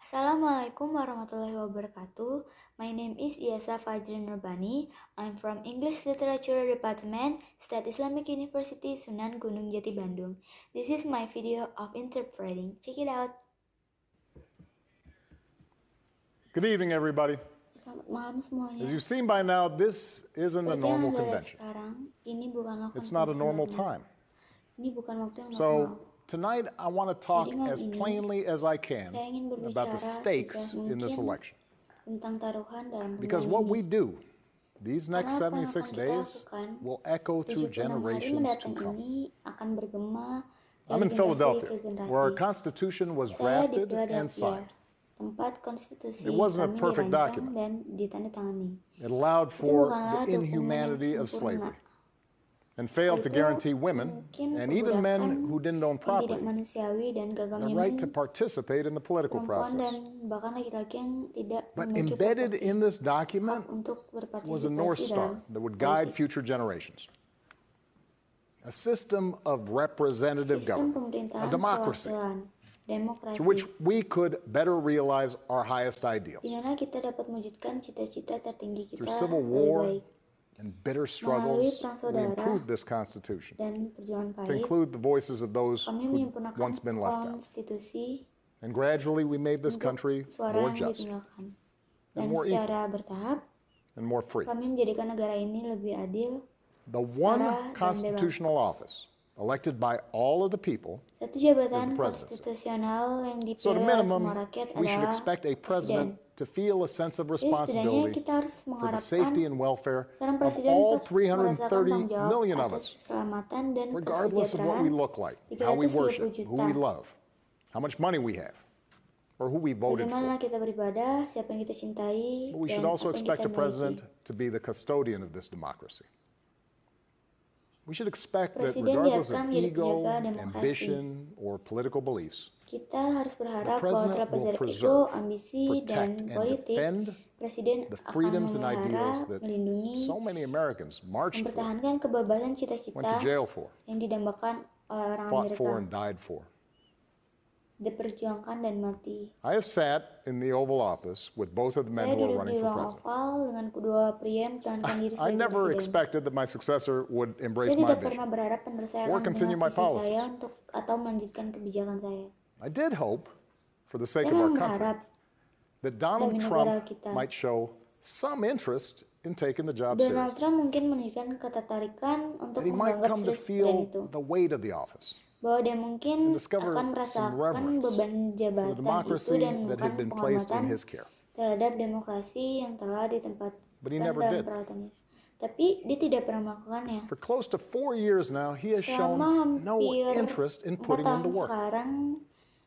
Assalamualaikum warahmatullahi wabarakatuh. My name is Iasha Fajrin Nurbani. I'm from English Literature Department, State Islamic University, Sunan, Gunung, Djati, Bandung. This is my video of interpreting. Check it out. Good evening, everybody. Selamat malam semuanya. As you've seen by now, this isn't a Seperti yang normal Anda lihat convention. sekarang, ini bukanlah It's not a konvensi normal normal. time. Ini bukan waktu yang So normal. tonight, I want to talk Jadi malam as ini, plainly as I can Saya ingin about berbicara the stakes sesegera in this mungkin election. tentang taruhan dalam Because pemilihan what ini. we do these next Karena apa yang 76 akan kita days lakukan, will echo through 76 hari generations to mendatang come. ini akan bergema I'm dari in generasi Philadelphia, ke generasi. where our Constitution was Saya di drafted and Philadelphia, signed. tempat konstitusi It wasn't a kami perfect dirancang document. dan ditandatangani. It allowed Itu for bukanlah the dokumen yang inhumanity of sempurna. slavery and failed to Itu guarantee women mungkin and even men perbudakan who didn't own yang tidak property manusiawi dan the gagalnya right to participate in the political perempuan dan process. bahkan laki-laki yang tidak But memiliki embedded properti in this hak document untuk was a North berpartisipasi Star dalam that would guide politik. future generations. A system of representative Sistem government, a pemerintahan democracy, perwakilan, demokrasi, through which we could better realize our highest ideals. di mana kita dapat mewujudkan cita-cita tertinggi kita Through civil lebih war baik and bitter melalui struggles, perang we saudara improved this Constitution dan perjuangan to pahit. include the voices of those Kami who'd menyempurnakan once been left out. konstitusi And gradually we made this untuk country suara more yang just ditinggalkan. Dan more secara bertahap, and more free. kami menjadikan negara ini lebih adil. The one dan constitutional office elected by all of the people. Satu jabatan presidency. konstitusional yang So at a dipilih oleh minimum, semua rakyat we should adalah expect a presiden. president to feel a sense of Jadi setidaknya responsibility kita harus for the mengharapkan safety and welfare seorang of presiden all untuk merasakan 330 tanggung jawab million of atas us, keselamatan dan regardless of what kesejahteraan we look like, how we 330 worship, juta. who we love, how much money we have, or who we voted Bagaimana for. kita beribadah, siapa yang kita cintai, But we dan should also apa yang expect kita a president miliki. to be the custodian of this democracy. We should expect that Presiden regardless diharapkan of menjadi ego, penjaga demokrasi. ambition, or political beliefs, Kita harus berharap bahwa president terlepas will dari ego, preserve, ambisi, dan protect, and politik, defend Presiden the akan freedoms and memelihara, ideals that melindungi, so many Americans marched for, mempertahankan kebebasan went to cita-cita jail for, yang didambakan oleh orang fought for, Amerika, and died for. diperjuangkan dan mati. I have sat in the Oval Office with both of the men Saya who are duduk di running for ruang president. oval dengan kedua pria yang mencalonkan diri I sebagai never presiden. expected that my successor would embrace Saya my tidak pernah vision. berharap penerus saya or akan continue mendengar my visi saya policies. untuk atau melanjutkan kebijakan saya. I did hope, for the sake Saya of our memang country, berharap that Donald demi Trump negara kita. might show some interest in taking the job Donald seriously. Trump mungkin menunjukkan ketertarikan untuk That he might menganggap come to serius presiden itu. feel the weight of the office, Bahwa dia mungkin and discover akan some merasakan reverence beban for the jabatan itu democracy dan that bukan had been placed in penghormatan his care. terhadap demokrasi yang telah ditempatkan But he never dalam did. perawatannya. Tapi dia tidak pernah melakukannya. For close to 4 years now, he has Selama shown no hampir interest in 4 putting in tahun the work. sekarang,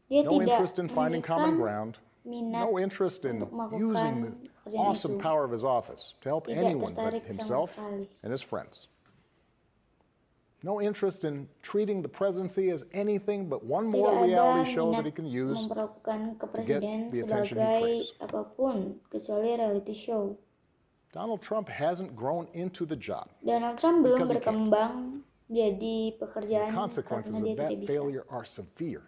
dia No tidak interest in finding common menunjukkan ground. minat No interest in untuk melakukan using the pekerjaan awesome itu. power of his office to help Tidak anyone but tertarik sama himself sekali. and his friends. No interest in treating the presidency as anything but one more Tidak ada reality show that minat he can use. memperlakukan kepresiden the attention he sebagai craves. apapun kecuali reality show. Donald Trump hasn't grown into the job. Donald Trump belum Because he can't. berkembang jadi The pekerjaan consequences karena dia of tidak that bisa. failure are severe.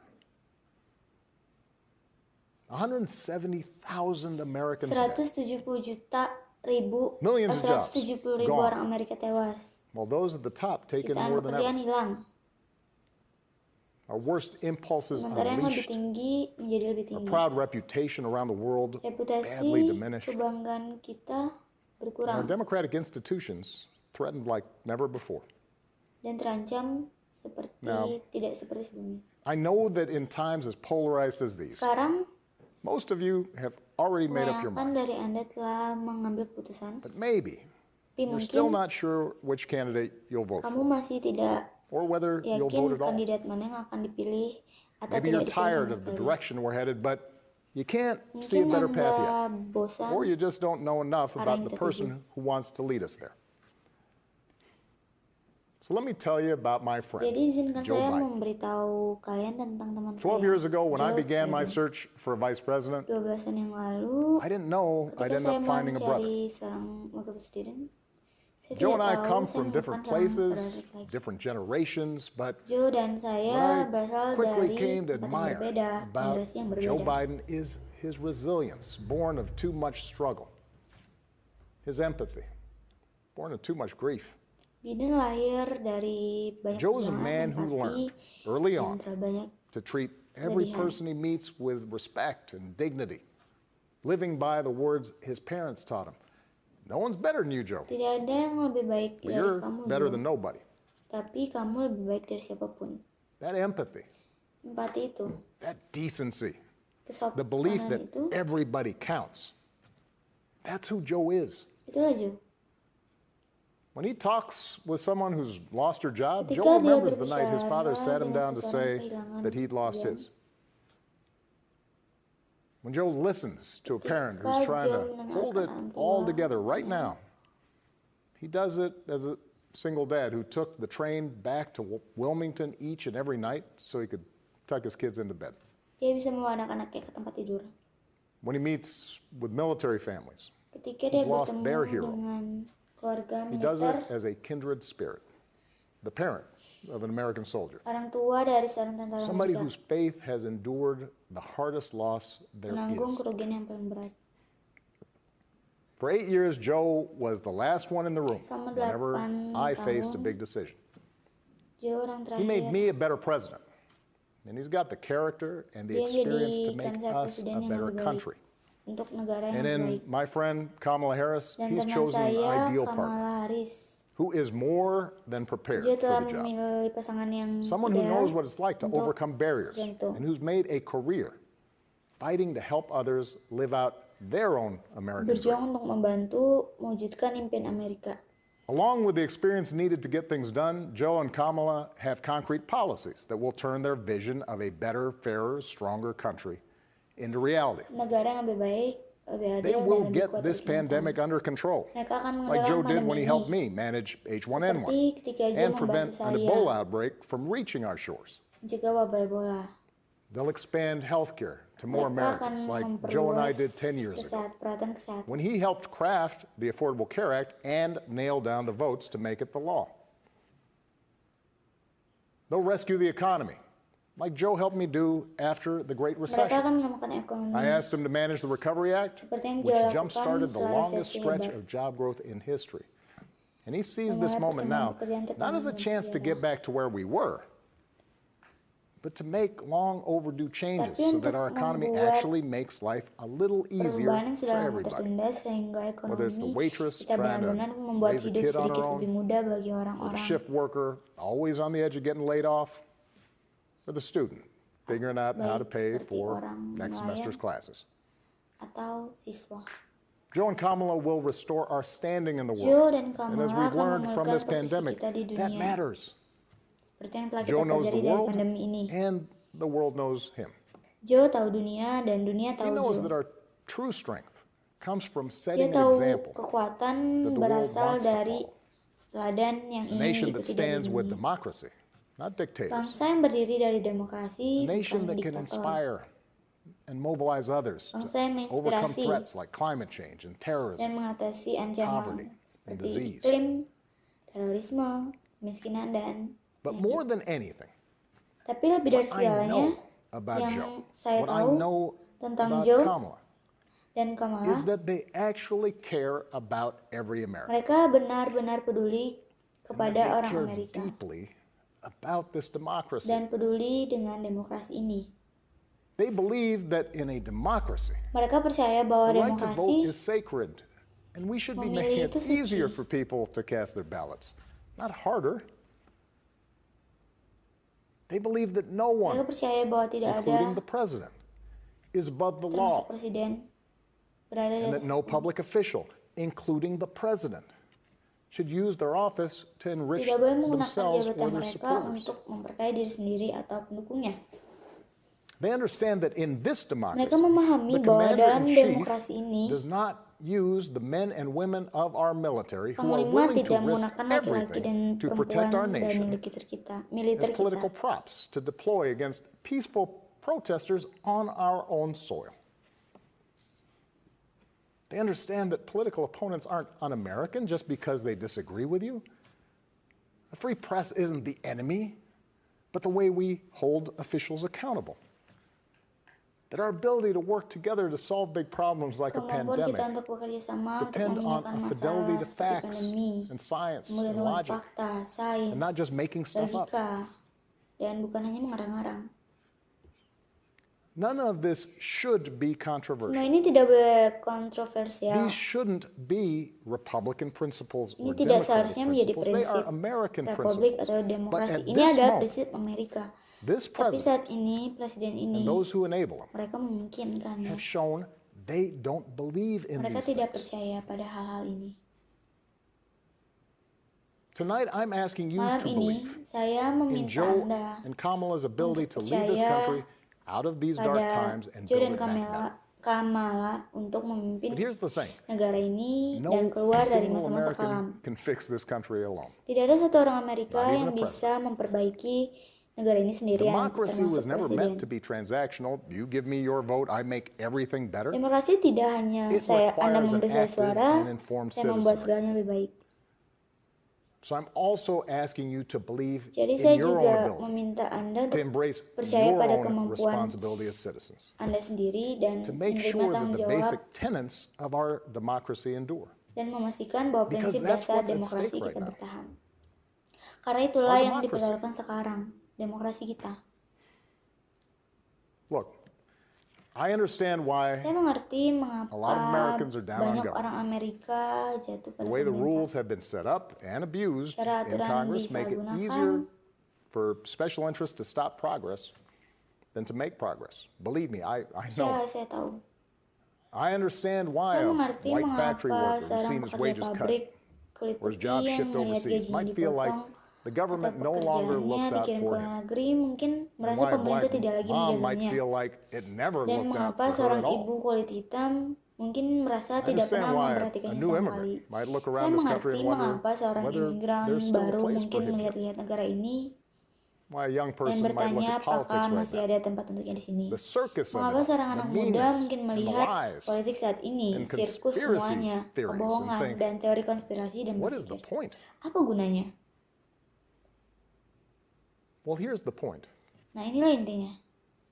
170,000 Americans dead, 170 juta ribu, Millions of jobs 170 ribu gone. orang Amerika tewas. while those at the top take in Jutaan more than pekerjaan ever. hilang. Our worst impulses Sementara yang lebih unleashed, tinggi menjadi lebih our tinggi. proud reputation around the world Reputasi, badly diminished, kebanggaan kita and our berkurang democratic institutions threatened like never before. dan terancam seperti Now, tidak seperti sebelumnya. I know that in times as polarized as these, Sekarang most of you have already made up your kebanyakan mind. dari Anda telah mengambil keputusan, But maybe tapi you're still mungkin not sure which candidate you'll vote kamu for, masih tidak or whether you'll vote yakin at all. kandidat mana yang akan dipilih atau Maybe tidak you're dipilih tired sama of the sekali. direction we're headed, but you can't see a Mungkin better path Anda yet. bosan, Or you just don't know enough arah about yang the kita tuju. person who wants to lead us there. So let me tell you about my Jadi friend, izinkan Joe saya Biden. memberitahu kalian tentang teman 12 saya. years ago, when I Joe began my Biden. search for a vice president, 12 tahun yang lalu, I didn't know I'd ketika end saya up finding a brother. mencari seorang wakil presiden, Saya Joe tidak and I tahu, come saya from menemukan different seorang places, laki-laki. different generations, but Joe dan what saya I berasal quickly dari came to tempat yang admire berbeda, about generasi yang Joe berbeda. Biden is his resilience, born of too much struggle, his empathy, born of too much grief. Biden lahir dari banyak Joe is a perjuangan, man who empati, learned early dan on terlalu banyak to treat every kesedihan. person he meets with respect and dignity, living by the words his parents taught him. No one's better than you, Joe. Tidak ada yang lebih baik But dari you're kamu, better Joe. than nobody. Tapi kamu lebih baik dari siapapun. That empathy, Empati itu, that decency, kesopanan the belief that itu, everybody counts. That's who Joe is. itulah Joe. When he talks with someone who's lost her job, Ketika Joe dia remembers the night his berbicara father sat him dengan down to seseorang say kehilangan that he'd lost pekerjaan, his. When Joe listens to a parent who's ketika trying to Joe hold it mendengarkan orang all tua, together right now, he does it as a single dad who took the train back to Wilmington each and every night so he could tuck his kids into bed. dia bisa membawa anak-anaknya ke tempat tidur. When he meets with military families, Ketika dia who've lost bertemu their hero, dengan keluarga he does militer, it as a kindred spirit, the parent of an American soldier, orang tua dari seorang tentara somebody Amerika, whose faith has endured the hardest loss there menanggung is. kerugian yang paling berat. For 8 years, Joe was the last one in the room Selama whenever 8 I faced a tahun, big decision. Joe orang He made terakhir, me a better president, and he's got the character and the dia experience to menjadikan make saya us presiden a yang better lebih baik country. untuk negara yang And lebih in baik. my friend Kamala Harris, Dan he's teman chosen an saya, ideal partner Kamala Harris, who is more than prepared Joe for telah the job. memilih pasangan yang Someone who ideal knows what it's like to untuk overcome barriers kerjaan itu. and who's made a career fighting to help others live out their own American dream. Berjuang untuk membantu mewujudkan impian Amerika. Along with the experience needed to get things done, Joe and Kamala have concrete policies that will turn their vision of a better, fairer, stronger country into reality. Negara yang lebih baik, lebih adil, They dan will lebih get kuat this dari kenyataan. pandemic under control, Mereka akan like Joe mengendalikan did when he pandemi helped ini, me manage seperti H1N1 ketika Joe and membantu prevent an saya Ebola outbreak from reaching our shores. mencegah wabah Ebola. They'll expand healthcare to more Mereka akan Americans, like Joe and I memperluas did 10 years ago, peralatan kesehatan. when he helped craft the Affordable Care Act and nail down the votes to make it the law. They'll rescue the economy, like Joe helped me do after the Great Mereka Recession. akan menemukan ekonomi I asked him to manage the Recovery Act, seperti yang which Joe lakukan jump-started the setelah longest resesi stretch hebat. of job growth in history. And he sees this Memulai moment pertumbuhan now pekerjaan not as a terbangun chance to get sejarah, back to where we were, but to make long overdue changes tapi so that untuk our economy membuat actually makes life a little easier perubahan yang for sudah lama everybody. tertunda sehingga Whether it's the ekonomi waitress kita trying to benar-benar membuat raise a hidup kid on her sedikit own, lebih mudah bagi or the orang-orang. shift worker always on the edge of getting laid off, or the student figuring out how to Baik pay seperti for orang next nelayan semester's classes. atau siswa. Joe and Kamala will restore our standing in the Joe world. dan And as Kamala we've akan learned from memulihkan this posisi pandemic, kita di that dunia matters. seperti yang telah kita Joe knows the pelajari dari world, pandemi ini. and the world knows him. Joe tahu dunia dan dunia He tahu knows that Joe. our true strength comes from Dia setting an tahu example. kekuatan that the world berasal wants to dari follow. teladan yang A ingin nation that diikuti dari stands with dunia. democracy, not dictators. Bangsa yang berdiri dari demokrasi, A nation bukan that can diktator. inspire and mobilize others Bangsa yang to overcome menginspirasi threats like climate change and dan terrorism. mengatasi poverty, ancaman and seperti disease. iklim, terorisme, kemiskinan, dan But penyakit. more than anything, Tapi lebih dari what I segalanya, know about yang Joe, saya what I tahu know tentang about Joe Kamala, dan Kamala, is that they actually care about every American. mereka benar-benar peduli And kepada that they orang care Amerika deeply about this democracy. dan peduli dengan demokrasi ini. They believe that in a democracy, Mereka percaya bahwa the right to vote demokrasi is sacred, and we should be memilih making it itu suci. easier for people to cast their ballots, not harder. They believe that no mereka one, percaya bahwa tidak including ada the president, is above the termasuk law, presiden berada di and that atas no hukum. public official, including the president, should use their office to enrich Tidak boleh menggunakan themselves jabatan or their mereka supporters. untuk memperkaya diri sendiri atau pendukungnya. They understand that in this democracy, Mereka memahami the bahwa dalam commander-in-chief demokrasi ini, does not use the men and women of our military who are Panglima willing tidak to risk menggunakan laki-laki dan everything to protect our perempuan dan nation militer as political kita props to deploy against peaceful protesters on our own soil. They understand that political opponents aren't un-American just because they disagree with you. A free press isn't the enemy, but the way we hold officials accountable. That our ability to work together to solve big problems like a Kemampuan pandemic kita untuk bekerja sama untuk depend on memindahkan a fidelity masalah to seperti facts pandemi, and science kemudian and dengan logic, fakta, sains, and not just making stuff up. logika, dan bukan hanya mengarang-arang. None of this should be Semua controversial. ini tidak kontroversial. These shouldn't be Republican principles Ini or tidak Democratic seharusnya menjadi principles. They prinsip are American Republik principles. atau But demokrasi. at Ini this adalah moment, prinsip Amerika. this Tapi president saat ini, presiden ini, and those who enable him mereka memungkinkannya. have shown they don't believe in Mereka these tidak things. percaya pada hal-hal ini. Tonight, I'm asking you Malam to ini, believe saya in meminta Joe Anda and Kamala's ability to untuk lead this percaya country out of these dark pada times and Joe build dan it back better. Kamala untuk memimpin But here's the thing. negara ini dan No keluar dari single masa-masa kelam. American can fix this country alone. Tidak ada satu orang Amerika Not even yang a bisa memperbaiki negara ini sendirian, Democracy was termasuk never presiden. meant to be transactional. You give me your vote, I make everything better. Demokrasi tidak hanya It Anda requires an memberi saya active suara, and informed saya membuat citizenry. segalanya lebih baik. So I'm also asking you to believe Jadi in saya your own juga ability, meminta Anda to untuk embrace percaya your pada own kemampuan responsibility as citizens, Anda sendiri dan to make menerima sure that tanggung the jawab basic tenets of our democracy endure. dan memastikan bahwa Because prinsip that's dasar what's at demokrasi stake right kita now. bertahan. Karena itulah Our yang democracy. dipertaruhkan sekarang, demokrasi kita. Look, I understand why Saya mengerti mengapa A lot of Americans are down on banyak government. orang Amerika jatuh pada the way the pemerintah. rules have been set up and abused Cara in aturan Congress make it disalahgunakan. easier for special interests to stop progress than to make progress. Believe me, I know. Saya tahu. I understand why Saya a mengerti white factory mengapa worker who's seorang seen his pekerja wages cut pabrik kulit or his putih job yang shipped melihat overseas gajinya might feel like dipotong the atau government no longer pekerjaannya looks out dikirim ke for luar him. negeri, mungkin And merasa why a pemerintah black tidak lagi mom might menjaganya. feel like it never Dan looked out mengapa for her seorang at ibu all. kulit hitam mungkin merasa I tidak understand pernah why a memperhatikannya new sama immigrant sekali. might look Saya around this country mengerti and wonder mengapa seorang whether imigran there's still a baru place for mungkin him here. melihat-lihat negara ini Why a young dan person might look bertanya at politics apakah right masih now. ada tempat untuknya di sini. The circus of Mengapa it seorang all, anak the muda meanness mungkin and the melihat lies. politik saat ini, and sirkus conspiracy semuanya, theories and kebohongan, think, dan teori konspirasi dan What is the berpikir, point? apa gunanya? Well, here's the point. Nah inilah intinya.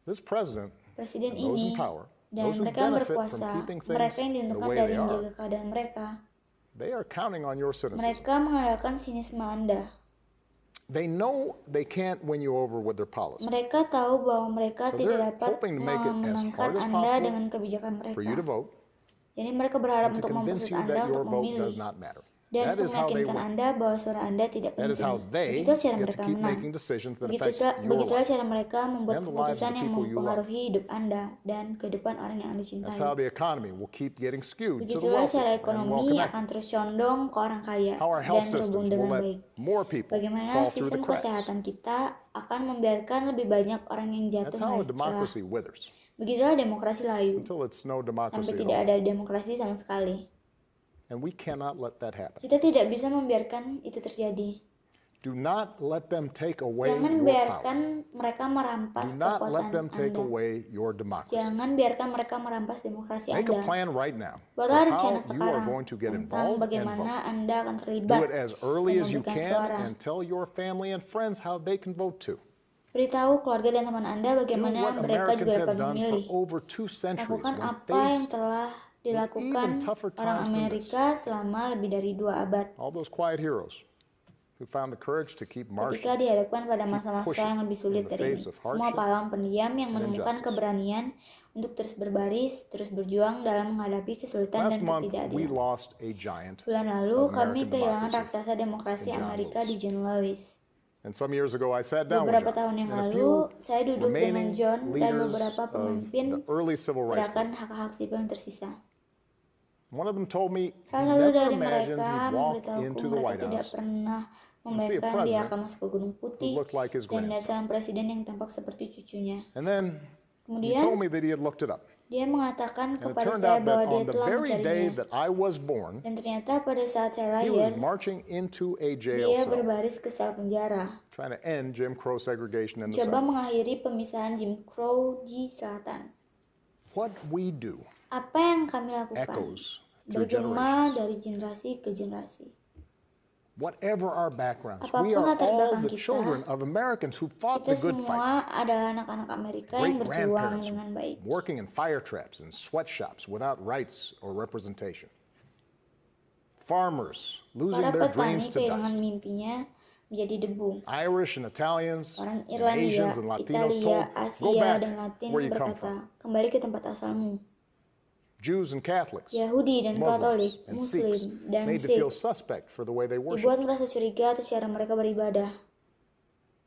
This president Presiden and those ini in power, dan those who mereka yang benefit from berkuasa, keeping mereka things yang the diuntungkan way dari they menjaga are, keadaan mereka, they are counting on your cynicism. mereka mengandalkan sinisme Anda. They know they can't win you over with their policies. Mereka tahu bahwa mereka So tidak they're dapat hoping to make it as memenangkan hard as Anda possible dengan kebijakan mereka. for you to vote Jadi mereka berharap and to untuk convince mempersulit you Anda that untuk your vote memilih does not matter. dan That untuk is how they meyakinkan win. Anda bahwa suara Anda tidak That is how penting. they Begitulah cara get to mereka keep menang. making decisions that affect your Begitulah life. cara mereka membuat and the lives of keputusan the yang people you love. mempengaruhi hidup Anda dan kehidupan orang yang Anda That's cintai. how the economy will keep getting skewed to the Begitulah wealthy cara and ekonomi well-connected. akan terus condong ke orang kaya How our dan health terhubung systems dengan will baik. let more people Bagaimana fall through the sistem cracks. kesehatan kita akan membiarkan lebih banyak orang yang jatuh That's how a dari celah. democracy withers Begitulah demokrasi layu, until it's no sampai democracy at tidak all. ada demokrasi sama sekali. And we cannot let that happen. Kita tidak bisa membiarkan itu terjadi. Do not let them take away Jangan your power. biarkan mereka merampas Do not let kekuatan them take Anda. away your democracy. Jangan biarkan mereka merampas demokrasi Make a Anda. plan right now for Buatlah how rencana you are sekarang going to get tentang involved and bagaimana vote. Anda akan terlibat Do it as early dan as you memberikan can suara. and tell your family and friends how they can vote too. Beritahu keluarga dan teman Anda Do bagaimana what mereka Americans juga have dapat done memilih. for over 2 centuries Lakukan when apa yang faced telah dilakukan even tougher orang times than this. Amerika selama lebih dari 2 abad. all those quiet heroes who found the courage to keep marching. Ketika dihadapkan pada masa-masa pushing yang lebih sulit in the dari ini, face of semua hardship pahlawan pendiam yang and menemukan injustice. keberanian untuk terus berbaris, terus berjuang dalam menghadapi kesulitan Last dan month, we ketidakadilan. lost a giant Bulan lalu, of kami American kehilangan democracy raksasa demokrasi in John Amerika Lewis. di John Lewis. And some years ago, I sat down with Beberapa John tahun yang and a lalu, few saya duduk dengan remaining John dan leaders beberapa of pemimpin the early civil rights gerakan movement. hak-hak sipil yang tersisa. One of them told me he Salah satu never dari imagined mereka he'd walk memberitahuku into the mereka White tidak House pernah see a membayangkan dia president akan masuk ke Gunung Putih who looked like his dan grandson. melihat seorang presiden yang tampak seperti cucunya. And then he Kemudian, told me that he had looked it up. dia mengatakan And it kepada turned saya out bahwa that dia on the telah very day mencarinya. that I was born, Dan ternyata pada saat saya he was lahir, marching into a jail dia cell, berbaris ke sel penjara, trying to end Jim Crow segregation in the coba South. mengakhiri pemisahan Jim Crow di selatan. What we do Apa yang kami lakukan echoes through bergema generations. dari generasi ke generasi. Whatever our backgrounds, Apapun we are latar all belakang the kita, children of Americans who fought Kita the good fight. semua adalah anak-anak Amerika yang Great berjuang grandparents dengan baik. working in fire traps and sweatshops without rights or representation. Farmers losing Para their petani dreams to kehilangan dust. mimpinya menjadi debu. Irish and Italians, Orang and Irlandia, Asians and Latinos Italia, told, go Asia, back dan Latin where you come berkata, from. kembali ke tempat asalmu. Jews and Catholics, Yahudi dan Katolik, Muslims and Muslim Sikhs dan made to feel Sikh suspect for the way they dibuat worship. merasa curiga atas cara mereka beribadah.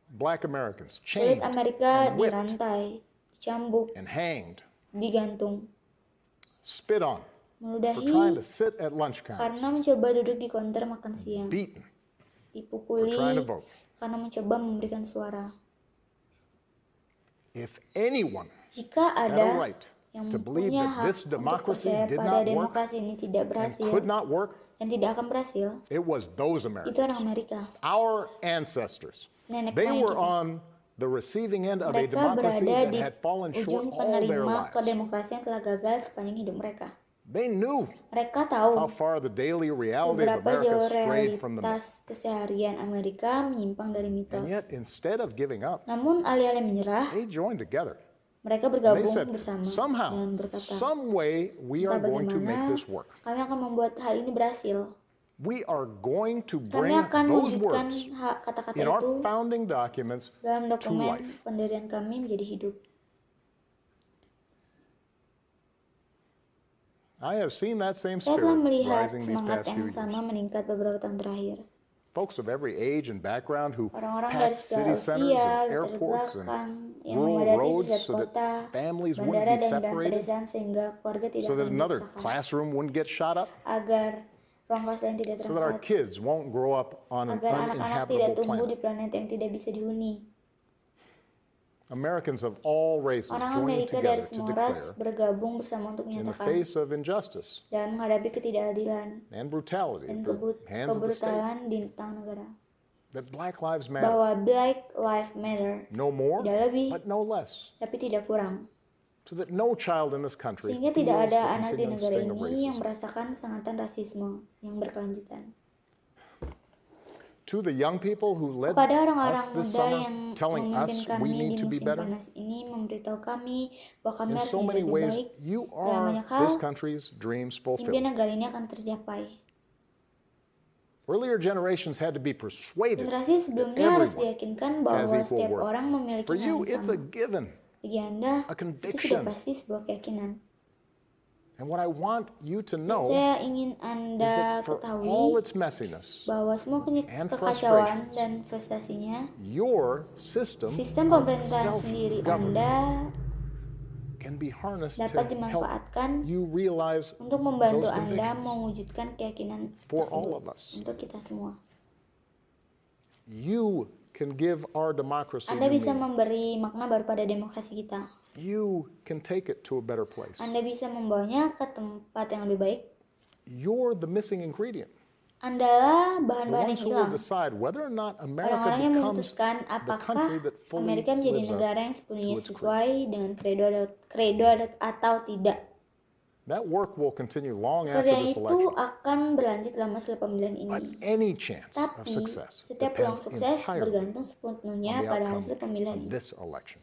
Black Americans Kulit chained Amerika and whipped dirantai, dicambuk, and hanged, digantung, spit on for meludahi trying to sit at lunch counters, karena mencoba duduk di konter makan siang, beaten for dipukuli trying to vote. karena mencoba memberikan suara. If anyone Jika had a ada right yang to believe punya that hak this untuk democracy percaya did pada not work demokrasi ini tidak and berhasil could not work, dan tidak akan berhasil, it was those itu Americans. orang Amerika. Our ancestors, Nenek they moyang were kita. on the receiving end of a Mereka democracy berada that di had fallen ujung short all their penerima lives. kedemokrasian telah gagal sepanjang hidup mereka. They knew Mereka how tahu far the daily reality of seberapa America jauh strayed from the myth. realitas keseharian Amerika menyimpang dari And mitos. yet, instead of giving up, Namun alih-alih menyerah, they joined together. mereka They bergabung said, bersama somehow, dan berkata, some way, we are entah going to make bagaimana this work. kami akan membuat hal ini berhasil. We are going to Kami bring akan those mewujudkan words kata-kata in our itu founding documents dalam to dokumen life. pendirian kami menjadi hidup. I have seen that same Saya telah spirit melihat rising these semangat past few yang sama years. meningkat beberapa tahun terakhir. Folks of every age and background who Orang-orang dari packed segala city centers usia, and latar airports and belakang, yang rural memadati roads pusat so kota, that families wouldn't bandara be dan separated, pedesaan sehingga keluarga tidak so that akan another dipisahkan, classroom wouldn't get shot up, agar ruang kelas lain tidak so that our terangkat, kids won't grow up on an agar anak-anak tidak uninhabitable tumbuh di planet. planet yang tidak bisa dihuni. Americans of all races Orang joined Amerika dari together to semua ras declare, bergabung bersama untuk in the menyatakan face of injustice dan menghadapi ketidakadilan and brutality dan at the hands of the state, kebrutalan di tangan negara, that Black Lives Matter, bahwa Black Lives Matter, no more, tidak lebih, but no less, tapi tidak kurang, so that no child in this country sehingga feels tidak the ada anak di continuing negara sting of ini yang racism. merasakan sengatan rasisme yang berkelanjutan. To the young people who led Kepada orang-orang us this muda summer, yang telling memimpin us kami we di need to be musim better, panas ini, memberitahu kami bahwa kami in harus so menjadi many lebih ways, baik, you dalam are banyak hal, this country's dreams impian fulfilled. negara ini akan tercapai. Earlier generations had to be persuaded Generasi that sebelumnya harus everyone diyakinkan has bahwa equal setiap worth. orang memiliki For hal you, yang it's a sama. given. Bagi Anda, a itu sudah conviction. pasti sebuah keyakinan. And what I want you to know Saya ingin is Anda that for ketahui all its messiness, bahwa semua and kekacauan frustrations, dan frustasinya, your system sistem of pemerintahan sendiri self-government Anda can be harnessed to dapat help dimanfaatkan you realize untuk membantu those Anda convictions mewujudkan keyakinan for tersebut all of us. untuk kita semua. You can give our democracy Anda new bisa meaning. memberi makna baru pada demokrasi kita. You can take it to a better place. Anda bisa membawanya ke tempat yang lebih baik. You're the missing ingredient. Anda lah The bahan-bahan yang ones who will hilang. decide whether or not America Orang-orang yang becomes memutuskan the apakah country that fully Amerika menjadi lives up negara yang sepenuhnya to its sesuai dengan kredo atau tidak. That work will continue long after Pekerjaan this itu election. akan berlanjut lama setelah pemilihan But ini. any chance of Tapi success setiap peluang depends sukses entirely bergantung on sepenuhnya the pada outcome hasil pemilihan of ini. this election.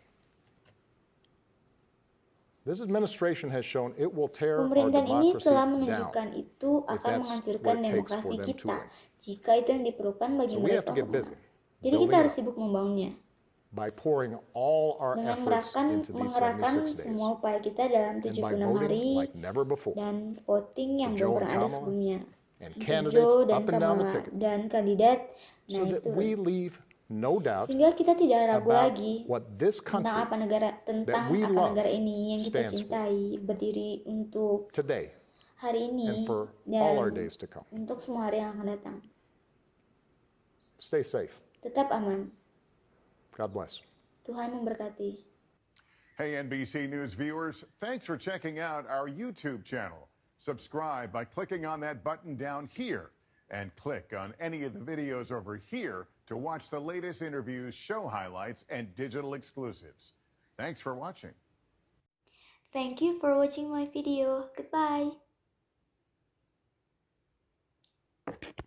This administration has shown it will tear our Pemerintahan ini democracy telah down. menunjukkan itu akan that's menghancurkan what it takes demokrasi for them to kita win. jika itu yang diperlukan bagi So we have mereka to get untuk busy menang. Jadi kita building harus up sibuk membangunnya by pouring all our dengan efforts into these mengerahkan 76 days semua upaya kita dalam and by 76 voting hari like never before. dan voting yang For Joe belum pernah and ada Kamala sebelumnya and untuk candidates Joe dan up and down the Kamala ticket dan kandidat so naik that we turun leave no doubt sehingga kita tidak ragu about lagi what this tentang country tentang we apa love negara ini yang kita stands for. cintai berdiri untuk today hari ini and for dan all our days to come. untuk semua hari yang akan datang. Stay safe. Tetap aman. God bless. Tuhan memberkati. Hey, NBC News viewers, thanks for checking out our YouTube channel. Subscribe by clicking on that button down here and click on any of the videos over here to watch the latest interviews, show highlights, and digital exclusives. Thanks for watching. Thank you for watching my video. Goodbye. it.